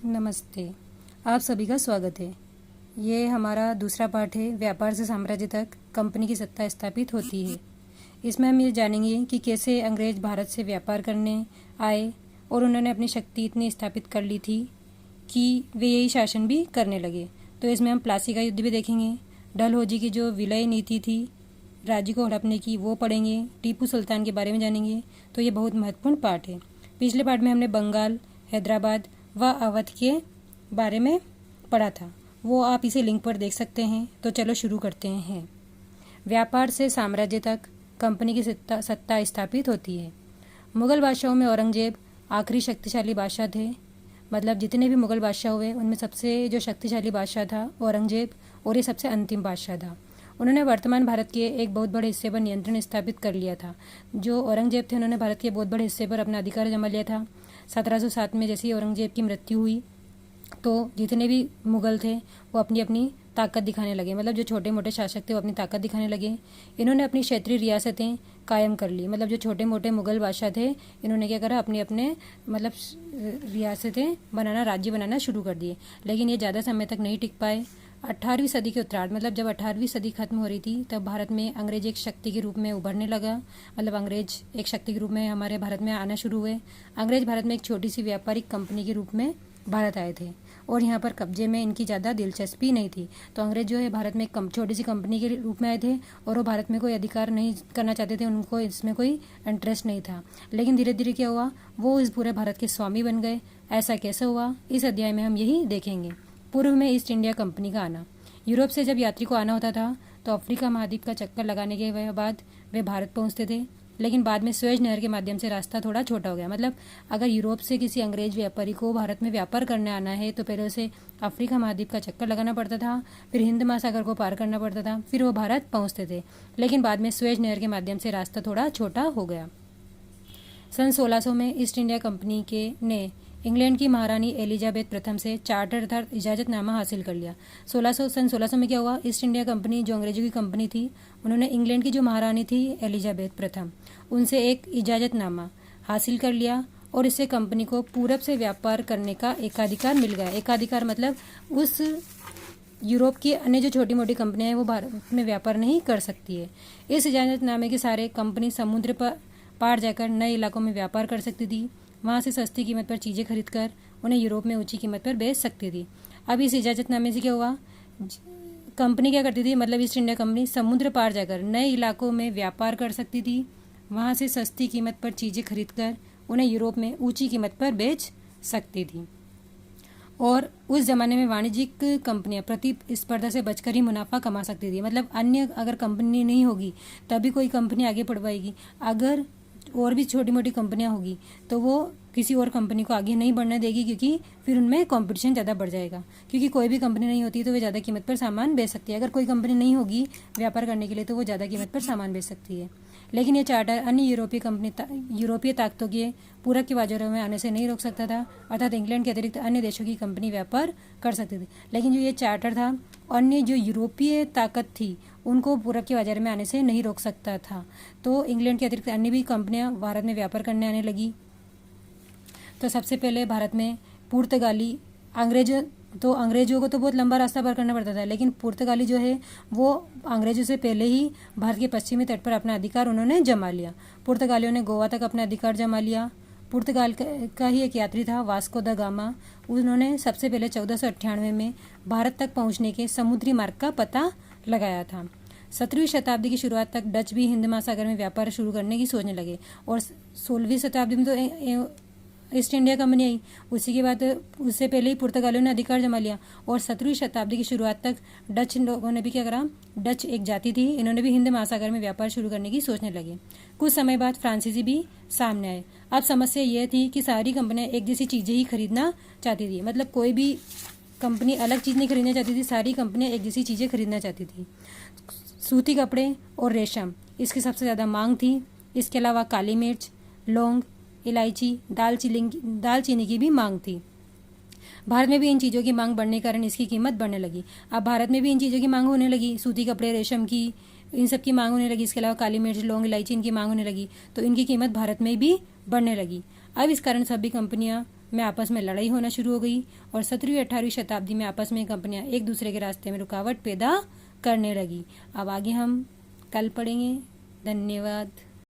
नमस्ते। आप सभी का स्वागत है। ये हमारा दूसरा पार्ट है, व्यापार से साम्राज्य तक कंपनी की सत्ता स्थापित होती है। इसमें हम ये जानेंगे कि कैसे अंग्रेज भारत से व्यापार करने आए और उन्होंने अपनी शक्ति इतनी स्थापित कर ली थी कि वे यही शासन भी करने लगे। तो इसमें हम प्लासी का युद्ध भी देखेंगे, डलहौजी की जो विलय नीति थी राज्य को हड़पने की वो पढ़ेंगे, टीपू सुल्तान के बारे में जानेंगे। तो ये बहुत महत्वपूर्ण पार्ट है। पिछले पार्ट में हमने बंगाल, हैदराबाद व अवध के बारे में पढ़ा था, वो आप इसे लिंक पर देख सकते हैं। तो चलो शुरू करते हैं। व्यापार से साम्राज्य तक कंपनी की सत्ता स्थापित होती है। मुगल बादशाहों में औरंगजेब आखिरी शक्तिशाली बादशाह थे। मतलब जितने भी मुगल बादशाह हुए उनमें सबसे जो शक्तिशाली बादशाह था औरंगजेब, और ये सबसे अंतिम बादशाह था। उन्होंने वर्तमान भारत के एक बहुत बड़े हिस्से पर नियंत्रण स्थापित कर लिया था। जो औरंगजेब थे उन्होंने भारत के बहुत बड़े हिस्से पर अपना अधिकार जमा लिया था। 1707 में जैसे ही औरंगजेब की मृत्यु हुई तो जितने भी मुगल थे वो अपनी अपनी ताकत दिखाने लगे। मतलब जो छोटे मोटे शासक थे वो अपनी ताकत दिखाने लगे। इन्होंने अपनी क्षेत्रीय रियासतें कायम कर ली। मतलब जो छोटे मोटे मुगल बादशाह थे इन्होंने क्या करा, अपने अपने मतलब रियासतें बनाना, राज्य बनाना शुरू कर दिए। लेकिन ये ज़्यादा समय तक नहीं टिक पाए। 18वीं सदी के उत्तरार्ध, मतलब जब 18वीं सदी खत्म हो रही थी तब भारत में अंग्रेज एक शक्ति के रूप में उभरने लगा। मतलब अंग्रेज एक शक्ति के रूप में हमारे भारत में आना शुरू हुए। अंग्रेज भारत में एक छोटी सी व्यापारिक कंपनी के रूप में भारत आए थे और यहाँ पर कब्जे में इनकी ज़्यादा दिलचस्पी नहीं थी। तो अंग्रेज जो है भारत में एक छोटी सी कंपनी के रूप में आए थे और वो भारत में कोई अधिकार नहीं करना चाहते थे, उनको इसमें कोई इंटरेस्ट नहीं था। लेकिन धीरे धीरे क्या हुआ, वो इस पूरे भारत के स्वामी बन गए। ऐसा कैसे हुआ, इस अध्याय में हम यही देखेंगे। पूर्व में ईस्ट इंडिया कंपनी का आना। यूरोप से जब यात्री को आना होता था तो अफ्रीका महाद्वीप का चक्कर लगाने के बाद वे भारत पहुंचते थे। लेकिन बाद में स्वेज नहर के माध्यम से रास्ता थोड़ा छोटा हो गया। मतलब अगर यूरोप से किसी अंग्रेज व्यापारी को भारत में व्यापार करने आना है तो पहले उसे अफ्रीका महाद्वीप का चक्कर लगाना पड़ता था, फिर हिंद महासागर को पार करना पड़ता था, फिर वो भारत पहुंचते थे। लेकिन बाद में स्वेज नहर के माध्यम से रास्ता थोड़ा छोटा हो गया। सन 1600 में ईस्ट इंडिया कंपनी के ने इंग्लैंड की महारानी एलिजाबेथ प्रथम से चार्टर अर्थात इजाज़तनामा हासिल कर लिया। सन 1600 में क्या हुआ, ईस्ट इंडिया कंपनी जो अंग्रेजों की कंपनी थी उन्होंने इंग्लैंड की जो महारानी थी एलिजाबेथ प्रथम, उनसे एक इजाज़तनामा हासिल कर लिया और इससे कंपनी को पूरब से व्यापार करने का एकाधिकार मिल गया। एकाधिकार मतलब उस यूरोप की अन्य जो छोटी मोटी कंपनियां हैं वो भारत में व्यापार नहीं कर सकती है। इस इजाज़तनामे के सारे कंपनी समुद्र पर पार जाकर नए इलाकों में व्यापार कर सकती थी। वहाँ से सस्ती कीमत पर चीज़ें खरीदकर उन्हें यूरोप में ऊंची कीमत पर बेच सकती थी। अब इस इजाज़तनामे से क्या हुआ, कंपनी क्या करती थी, मतलब ईस्ट इंडिया कंपनी समुद्र पार जाकर नए इलाकों में व्यापार कर सकती थी। वहाँ से सस्ती कीमत पर चीज़ें खरीदकर उन्हें यूरोप में ऊंची कीमत पर बेच सकती थी। और उस ज़माने में वाणिज्यिक कंपनियां प्रतिस्पर्धा से बचकर ही मुनाफा कमा सकती थी। मतलब अन्य अगर कंपनी नहीं होगी तभी कोई कंपनी आगे बढ़ पाएगी। अगर और भी छोटी मोटी कंपनियां होगी तो वो किसी और कंपनी को आगे नहीं बढ़ने देगी, क्योंकि फिर उनमें कंपटीशन ज़्यादा बढ़ जाएगा। क्योंकि कोई भी कंपनी नहीं होती तो वे ज़्यादा कीमत पर सामान बेच सकती है। अगर कोई कंपनी नहीं होगी व्यापार करने के लिए तो वो ज़्यादा कीमत पर सामान बेच सकती है। लेकिन ये चार्टर अन्य यूरोपीय ताकतों के पूरब के बाजारों में आने से नहीं रोक सकता था। अर्थात इंग्लैंड के अतिरिक्त अन्य देशों की कंपनी व्यापार कर सकती थी। लेकिन जो ये चार्टर था अन्य जो यूरोपीय ताकत थी उनको पूरब के बाजार में आने से नहीं रोक सकता था। तो इंग्लैंड के अतिरिक्त अन्य भी कंपनियां भारत में व्यापार करने आने लगी। तो सबसे पहले भारत में पुर्तगाली अंग्रेजों को तो बहुत लंबा रास्ता पार करना पड़ता था, लेकिन पुर्तगाली जो है वो अंग्रेजों से पहले ही भारत के पश्चिमी तट पर अपना अधिकार उन्होंने जमा लिया। पुर्तगालियों ने गोवा तक अपना अधिकार जमा लिया। पुर्तगाल का ही एक यात्री था वास्को द गामा। उन्होंने सबसे पहले 1498 में भारत तक पहुंचने के समुद्री मार्ग का पता लगाया था। 17वीं शताब्दी की शुरुआत तक डच भी हिंद महासागर में व्यापार शुरू करने की सोचने लगे और 16वीं शताब्दी में तो ईस्ट इंडिया कंपनी आई। उसी के बाद उससे पहले ही पुर्तगालियों ने अधिकार जमा लिया और 17वीं शताब्दी की शुरुआत तक डच लोगों ने भी क्या करा, डच एक जाति थी, इन्होंने भी हिंद महासागर में व्यापार शुरू करने की सोचने लगे। कुछ समय बाद फ्रांसीसी भी सामने आए। अब समस्या यह थी कि सारी कंपनियां एक जैसी चीज़ें ही खरीदना चाहती थी। मतलब कोई भी कंपनी अलग चीज़ नहीं खरीदना चाहती थी, सारी कंपनियां एक जैसी चीज़ें खरीदना चाहती थी। सूती कपड़े और रेशम इसकी सबसे ज़्यादा मांग थी। इसके अलावा काली मिर्च, लौंग, इलायची, दालचीनी की भी मांग थी। भारत में भी इन चीज़ों की मांग बढ़ने के कारण इसकी कीमत बढ़ने लगी। अब भारत में भी इन चीज़ों की मांग होने लगी, सूती कपड़े, रेशम की, इन सब की मांग होने लगी। इसके अलावा काली मिर्च, लौंग, इलायची इनकी मांग होने लगी तो इनकी कीमत भारत में भी बढ़ने लगी। अब इस कारण सभी कंपनियां में आपस में लड़ाई होना शुरू हो गई और 17वीं 18वीं शताब्दी में आपस में कंपनियां एक दूसरे के रास्ते में रुकावट पैदा करने लगी। अब आगे हम कल पढ़ेंगे। धन्यवाद।